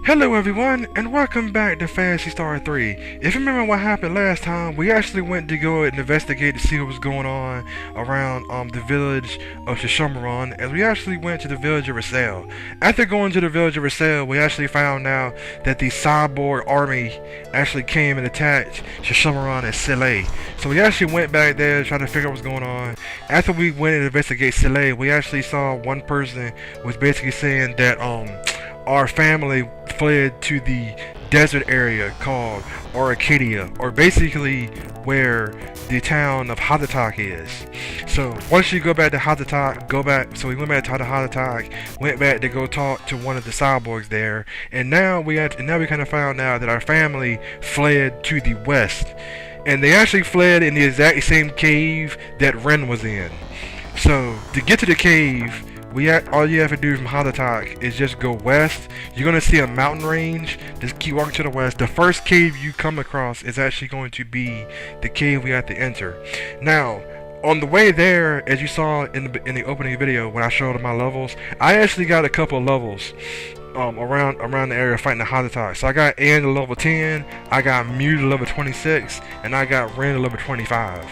Hello everyone, and welcome back to Phantasy Star 3. If you remember what happened last time, we actually went to go and investigate to see what was going on around the village of Shishomaron, as we actually went to the village of Rasel. After going to the village of Rasel, we actually found out that the cyborg army actually came and attacked Shishomaron and Sile. So we actually went back there trying to figure out what's going on. After we went and investigated Sile, we actually saw one person was basically saying that our family fled to the desert area called Arcadia, or basically where the town of Hazatak is. So once you go back to Hazatak, so we went back to Hazatak, went back to go talk to one of the cyborgs there, and now we kind of found out that our family fled to the west, and they actually fled in the exact same cave that Wren was in. So to get to the cave, all you have to do from Hazatak is just go west. You're going to see a mountain range. Just keep walking to the west. The first cave you come across is actually going to be the cave we have to enter. Now, on the way there, as you saw in the opening video when I showed my levels, I actually got a couple of levels around the area fighting the Hazatak. So I got Ann to level 10, I got Mew to level 26, and I got Wren to level 25.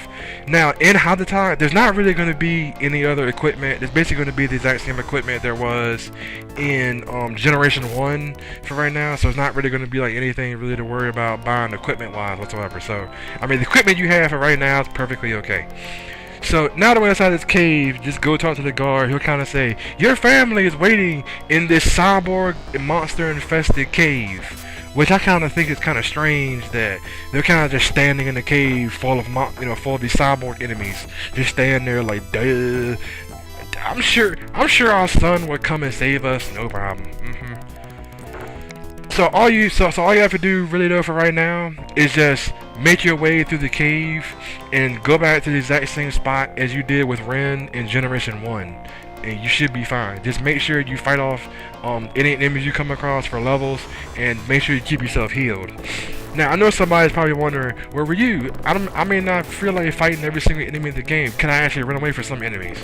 Now in Hazatak, there's not really going to be any other equipment. There's basically going to be the exact same equipment there was in Generation 1 for right now. So it's not really going to be like anything really to worry about buying equipment wise whatsoever. So I mean, the equipment you have for right now is perfectly okay. So now that we're inside this cave, just go talk to the guard. He'll kind of say, your family is waiting in this cyborg monster infested cave. Which I kind of think is kind of strange that they're kind of just standing in the cave full of full of these cyborg enemies, just standing there like, duh. I'm sure our son would come and save us, no problem. So all you have to do really though for right now is just make your way through the cave and go back to the exact same spot as you did with Wren in Generation 1, and you should be fine. Just make sure you fight off any enemies you come across for levels, and make sure you keep yourself healed. Now I know somebody's probably wondering, where were you? I may not feel like fighting every single enemy in the game. Can I actually run away from some enemies?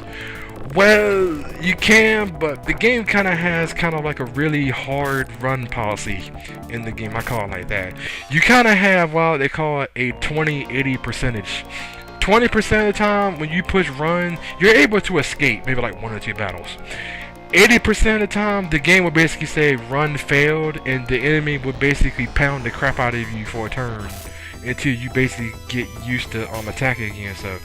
Well, you can, but the game kind of has like a really hard run policy in the game. I call it like that. You kind of have what they call it a 20-80 percentage. 20% of the time when you push run, you're able to escape maybe like 1 or 2 battles. 80% of the time, the game will basically say run failed, and the enemy will basically pound the crap out of you for a turn until you basically get used to attacking again. So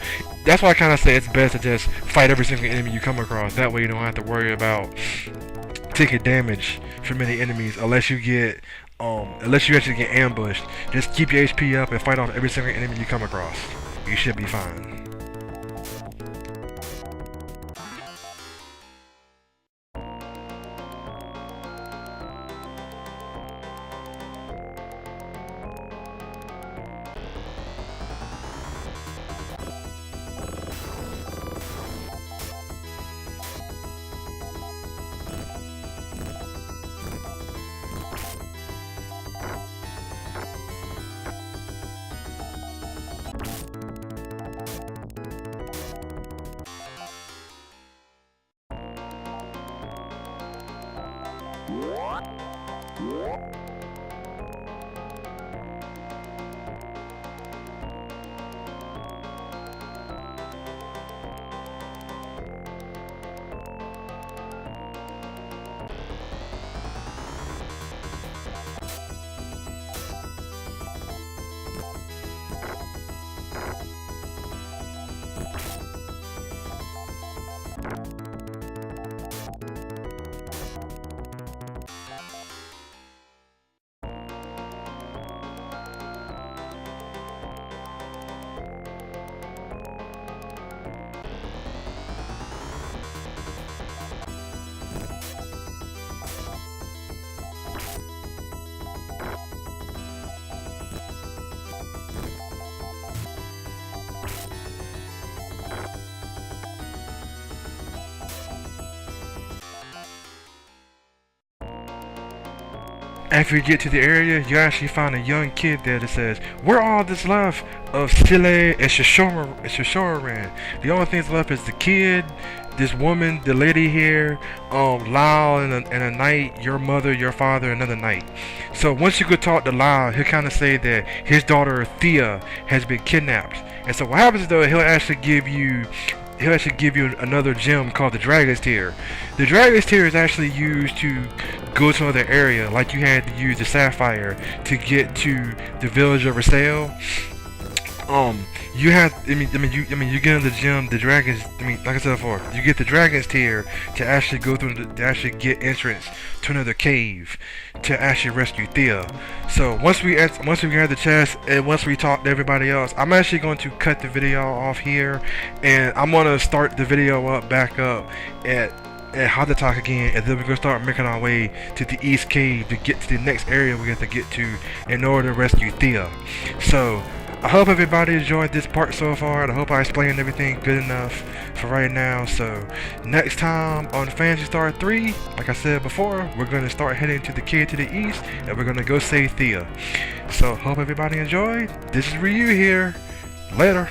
that's why I kind of say it's best to just fight every single enemy you come across. That way you don't have to worry about taking damage from many enemies unless you actually get ambushed. Just keep your HP up and fight off every single enemy you come across. You should be fine. After you get to the area, you actually find a young kid there that says, we're all that's left of Sile and Shishomaran. The only thing that's left is the kid this woman, the lady here, Lyle in a night, your mother, your father another night. So once you go talk to Lyle, he'll kind of say that his daughter Thea has been kidnapped. And so what happens though, he'll actually give you another gem called the Dragon's Tear. The Dragon's Tear is actually used to go to another area, like you had to use the Sapphire to get to the village of Rasale. You have, you get the gem, the dragons. Like I said before, you get the Dragon's Tear to actually go through, to actually get entrance to another cave to actually rescue Thea. So once we have the chest, and once we talk to everybody else, I'm actually going to cut the video off here, and I'm gonna start the video back up at Hazatak again, and then we're gonna start making our way to the East Cave to get to the next area we have to get to in order to rescue Thea. So I hope everybody enjoyed this part so far, and I hope I explained everything good enough for right now. So next time on Phantasy Star 3, like I said before, we're going to start heading to the cave to the east, and we're going to go save Thea. So hope everybody enjoyed. This is Ryu here. Later.